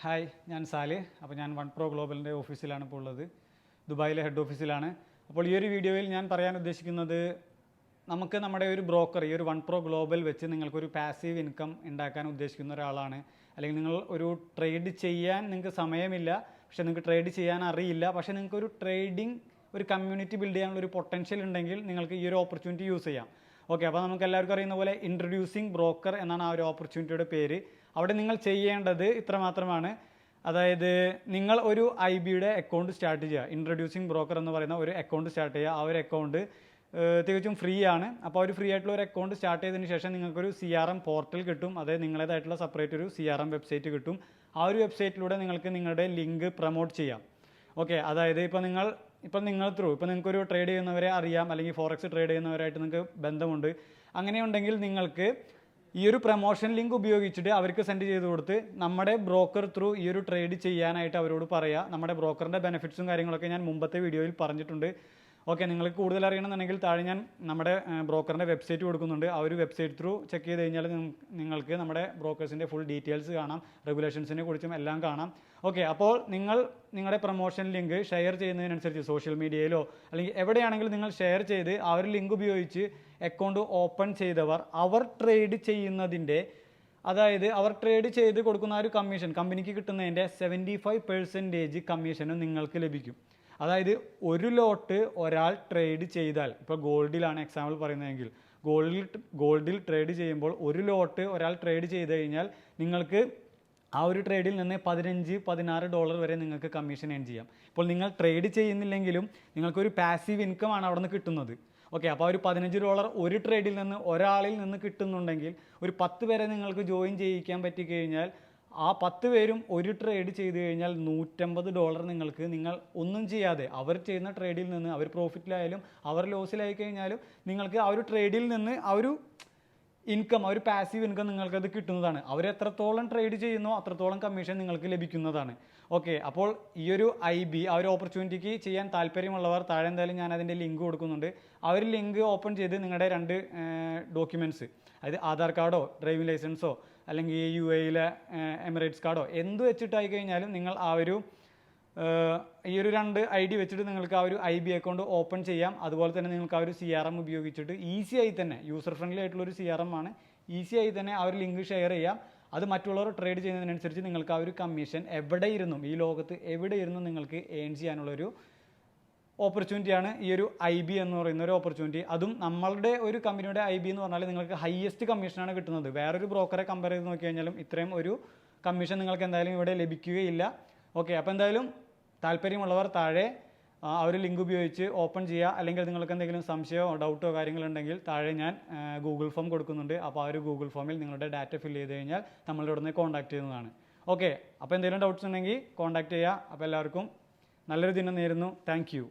Hi, ഞാൻ Salih. അപ്പോൾ ഞാൻ ONEPRO ഗ്ലോബലിൻ്റെ ഓഫീസിലാണ് ഇപ്പോൾ ഉള്ളത്, ദുബായിലെ ഹെഡ് ഓഫീസിലാണ്. അപ്പോൾ ഈ ഒരു വീഡിയോയിൽ ഞാൻ പറയാൻ ഉദ്ദേശിക്കുന്നത്, നമുക്ക് നമ്മുടെ ഒരു ബ്രോക്കർ ഈ ഒരു ONEPRO ഗ്ലോബൽ വെച്ച് നിങ്ങൾക്കൊരു പാസീവ് ഇൻകം ഉണ്ടാക്കാൻ ഉദ്ദേശിക്കുന്ന ഒരാളാണ്, അല്ലെങ്കിൽ നിങ്ങൾ ഒരു ട്രേഡ് ചെയ്യാൻ നിങ്ങൾക്ക് സമയമില്ല, പക്ഷേ നിങ്ങൾക്ക് ട്രേഡ് ചെയ്യാൻ അറിയില്ല, പക്ഷേ നിങ്ങൾക്കൊരു ട്രേഡിംഗ് ഒരു കമ്മ്യൂണിറ്റി ബിൽഡ് ചെയ്യാനുള്ള ഒരു പൊട്ടൻഷ്യൽ ഉണ്ടെങ്കിൽ നിങ്ങൾക്ക് ഈ ഒരു ഓപ്പർച്യൂണിറ്റി യൂസ് ചെയ്യാം. ഓക്കെ, അപ്പോൾ നമുക്ക് എല്ലാവർക്കും അറിയുന്ന പോലെ ഇൻട്രൊഡ്യൂസിങ് ബ്രോക്കർ എന്നാണ് ആ ഒരു ഓപ്പർച്യൂണിറ്റിയുടെ പേര്. അവിടെ നിങ്ങൾ ചെയ്യേണ്ടത് ഇത്ര മാത്രമാണ്. അതായത് നിങ്ങൾ ഒരു IBയുടെ അക്കൗണ്ട് സ്റ്റാർട്ട് ചെയ്യുക. ഇൻട്രൊഡ്യൂസിങ് ബ്രോക്കർ എന്ന് പറയുന്ന ഒരു അക്കൗണ്ട് സ്റ്റാർട്ട് ചെയ്യുക. ആ ഒരു അക്കൗണ്ട് തികച്ചും ഫ്രീ ആണ്. അപ്പോൾ ഒരു ഫ്രീ ആയിട്ടുള്ള ഒരു അക്കൗണ്ട് സ്റ്റാർട്ട് ചെയ്തതിന് ശേഷം നിങ്ങൾക്കൊരു CRM പോർട്ടൽ കിട്ടും. അതായത് നിങ്ങളേതായിട്ടുള്ള സെപ്പറേറ്റ് ഒരു CRM വെബ്സൈറ്റ് കിട്ടും. ആ ഒരു വെബ്സൈറ്റിലൂടെ നിങ്ങൾക്ക് നിങ്ങളുടെ ലിങ്ക് പ്രൊമോട്ട് ചെയ്യാം. ഓക്കെ, അതായത് ഇപ്പോൾ നിങ്ങൾക്കൊരു ട്രേഡ് ചെയ്യുന്നവരെ അറിയാം, അല്ലെങ്കിൽ ഫോറക്സ് ട്രേഡ് ചെയ്യുന്നവരായിട്ട് നിങ്ങൾക്ക് ബന്ധമുണ്ട്. അങ്ങനെയുണ്ടെങ്കിൽ നിങ്ങൾക്ക് ഈ ഒരു പ്രൊമോഷൻ ലിങ്ക് ഉപയോഗിച്ചിട്ട് അവർക്ക് സെൻഡ് ചെയ്ത് കൊടുത്ത് നമ്മുടെ ബ്രോക്കർ ത്രൂ ഈ ഒരു ട്രേഡ് ചെയ്യാനായിട്ട് അവരോട് പറയുക. നമ്മുടെ ബ്രോക്കറിൻ്റെ ബെനിഫിറ്റ്സും കാര്യങ്ങളൊക്കെ ഞാൻ മുമ്പത്തെ വീഡിയോയിൽ പറഞ്ഞിട്ടുണ്ട്. ഓക്കെ, നിങ്ങൾക്ക് കൂടുതൽ അറിയണമെന്നുണ്ടെങ്കിൽ താഴെ ഞാൻ നമ്മുടെ ബ്രോക്കറിൻ്റെ വെബ്സൈറ്റ് കൊടുക്കുന്നുണ്ട്. ആ ഒരു വെബ്സൈറ്റ് ത്രൂ ചെക്ക് ചെയ്ത് കഴിഞ്ഞാൽ നിങ്ങൾക്ക് നമ്മുടെ ബ്രോക്കേഴ്സിൻ്റെ ഫുൾ ഡീറ്റെയിൽസ് കാണാം, റെഗുലേഷൻസിനെ കുറിച്ചും എല്ലാം കാണാം. ഓക്കെ, അപ്പോൾ നിങ്ങളുടെ പ്രൊമോഷൻ ലിങ്ക് ഷെയർ ചെയ്യുന്നതിനനുസരിച്ച് സോഷ്യൽ മീഡിയയിലോ അല്ലെങ്കിൽ എവിടെയാണെങ്കിലും നിങ്ങൾ ഷെയർ ചെയ്ത് ആ ഒരു ലിങ്ക് ഉപയോഗിച്ച് അക്കൗണ്ട് ഓപ്പൺ ചെയ്തവർ അവർ ട്രേഡ് ചെയ്യുന്നതിൻ്റെ, അതായത് അവർ ട്രേഡ് ചെയ്ത് കൊടുക്കുന്ന ആ ഒരു കമ്മീഷൻ, കമ്പനിക്ക് കിട്ടുന്നതിൻ്റെ 75% കമ്മീഷനും നിങ്ങൾക്ക് ലഭിക്കും. അതായത് ഒരു ലോട്ട് ഒരാൾ ട്രേഡ് ചെയ്താൽ, ഇപ്പോൾ ഗോൾഡിലാണ് എക്സാമ്പിൾ പറയുന്നതെങ്കിൽ, ഗോൾഡിൽ ട്രേഡ് ചെയ്യുമ്പോൾ ഒരു ലോട്ട് ഒരാൾ ട്രേഡ് ചെയ്ത് കഴിഞ്ഞാൽ നിങ്ങൾക്ക് ആ ഒരു ട്രേഡിൽ നിന്ന് $15-16 വരെ നിങ്ങൾക്ക് കമ്മീഷൻ ഏൺ ചെയ്യാം. ഇപ്പോൾ നിങ്ങൾ ട്രേഡ് ചെയ്യുന്നില്ലെങ്കിലും നിങ്ങൾക്കൊരു പാസീവ് ഇൻകം ആണ് അവിടെ നിന്ന് കിട്ടുന്നത്. ഓക്കെ, അപ്പോൾ ഒരു $15 ഒരു ട്രേഡിൽ നിന്ന് ഒരാളിൽ നിന്ന് കിട്ടുന്നുണ്ടെങ്കിൽ ഒരു 10 പേരെ നിങ്ങൾക്ക് ജോയിൻ ചെയ്യിക്കാൻ പറ്റിക്കഴിഞ്ഞാൽ ആ 10 പേരും ഒരു ട്രേഡ് ചെയ്ത് കഴിഞ്ഞാൽ $150 നിങ്ങൾ ഒന്നും ചെയ്യാതെ അവർ ചെയ്യുന്ന ട്രേഡിൽ നിന്ന്, അവർ പ്രോഫിറ്റിലായാലും അവർ ലോസിലായി കഴിഞ്ഞാലും നിങ്ങൾക്ക് ആ ഒരു ട്രേഡിൽ നിന്ന് ആ ഒരു ഇൻകം, ആ ഒരു പാസീവ് ഇൻകം നിങ്ങൾക്കത് കിട്ടുന്നതാണ്. അവർ എത്രത്തോളം ട്രേഡ് ചെയ്യുന്നോ അത്രത്തോളം കമ്മീഷൻ നിങ്ങൾക്ക് ലഭിക്കുന്നതാണ്. ഓക്കെ, അപ്പോൾ ഈ ഒരു IB ആ ഒരു ഓപ്പർച്യൂണിറ്റിക്ക് ചെയ്യാൻ താല്പര്യമുള്ളവർ താഴെ എന്തായാലും ഞാൻ അതിൻ്റെ ലിങ്ക് കൊടുക്കുന്നുണ്ട്. ആ ഒരു ലിങ്ക് ഓപ്പൺ ചെയ്ത് നിങ്ങളുടെ 2 ഡോക്യുമെൻറ്റ്സ്, അതായത് ആധാർ കാർഡോ ഡ്രൈവിംഗ് ലൈസൻസോ അല്ലെങ്കിൽ UAEയിലെ എമിറേറ്റ്സ് കാർഡോ എന്ത് വെച്ചിട്ടായി കഴിഞ്ഞാലും നിങ്ങൾ ആ ഒരു ഈ ഒരു 2 ID വെച്ചിട്ട് നിങ്ങൾക്ക് ആ ഒരു IB അക്കൗണ്ട് ഓപ്പൺ ചെയ്യാം. അതുപോലെ തന്നെ നിങ്ങൾക്ക് ആ ഒരു CRM ഉപയോഗിച്ചിട്ട് ഈസി ആയി തന്നെ, യൂസർ ഫ്രണ്ട്ലി ആയിട്ടുള്ളൊരു CRM ആണ്, ഈസി ആയി തന്നെ ആ ഒരു ലിങ്ക് ഷെയർ ചെയ്യാം. അത് മറ്റുള്ളവർ ട്രേഡ് ചെയ്യുന്നതിനനുസരിച്ച് നിങ്ങൾക്ക് ആ ഒരു കമ്മീഷൻ എവിടെ ഇരുന്നും, ഈ ലോകത്ത് എവിടെ ഇരുന്നും നിങ്ങൾക്ക് ഏൺ ചെയ്യാനുള്ളൊരു ഓപ്പർച്യൂണിറ്റിയാണ് ഈ ഒരു IB എന്ന് പറയുന്ന ഒരു ഓപ്പർച്യൂണിറ്റി. അതും നമ്മളുടെ ഒരു കമ്പനിയുടെ IB എന്ന് പറഞ്ഞാൽ നിങ്ങൾക്ക് ഹയസ്റ്റ് കമ്മീഷനാണ് കിട്ടുന്നത്. വേറൊരു ബ്രോക്കറെ കമ്പയർ ചെയ്ത് നോക്കി കഴിഞ്ഞാലും ഇത്രയും ഒരു കമ്മീഷൻ നിങ്ങൾക്ക് എന്തായാലും ഇവിടെ ലഭിക്കുകയില്ല. ഓക്കെ, അപ്പോൾ എന്തായാലും താല്പര്യമുള്ളവർ താഴെ ആ ഒരു ലിങ്ക് ഉപയോഗിച്ച് ഓപ്പൺ ചെയ്യുക. അല്ലെങ്കിൽ നിങ്ങൾക്ക് എന്തെങ്കിലും സംശയമോ ഡൗട്ടോ കാര്യങ്ങളുണ്ടെങ്കിൽ താഴെ ഞാൻ ഗൂഗിൾ ഫോം കൊടുക്കുന്നുണ്ട്. അപ്പോൾ ആ ഒരു ഗൂഗിൾ ഫോമിൽ നിങ്ങളുടെ ഡാറ്റ ഫില്ല് ചെയ്ത് കഴിഞ്ഞാൽ നമ്മളുടെ ഉടനെ കോൺടാക്ട് ചെയ്യുന്നതാണ്. ഓക്കെ, അപ്പോൾ എന്തെങ്കിലും ഡൗട്ട്സ് ഉണ്ടെങ്കിൽ കോൺടാക്ട് ചെയ്യുക. അപ്പോൾ എല്ലാവർക്കും നല്ലൊരു ദിനം നേരുന്നു. Thank you.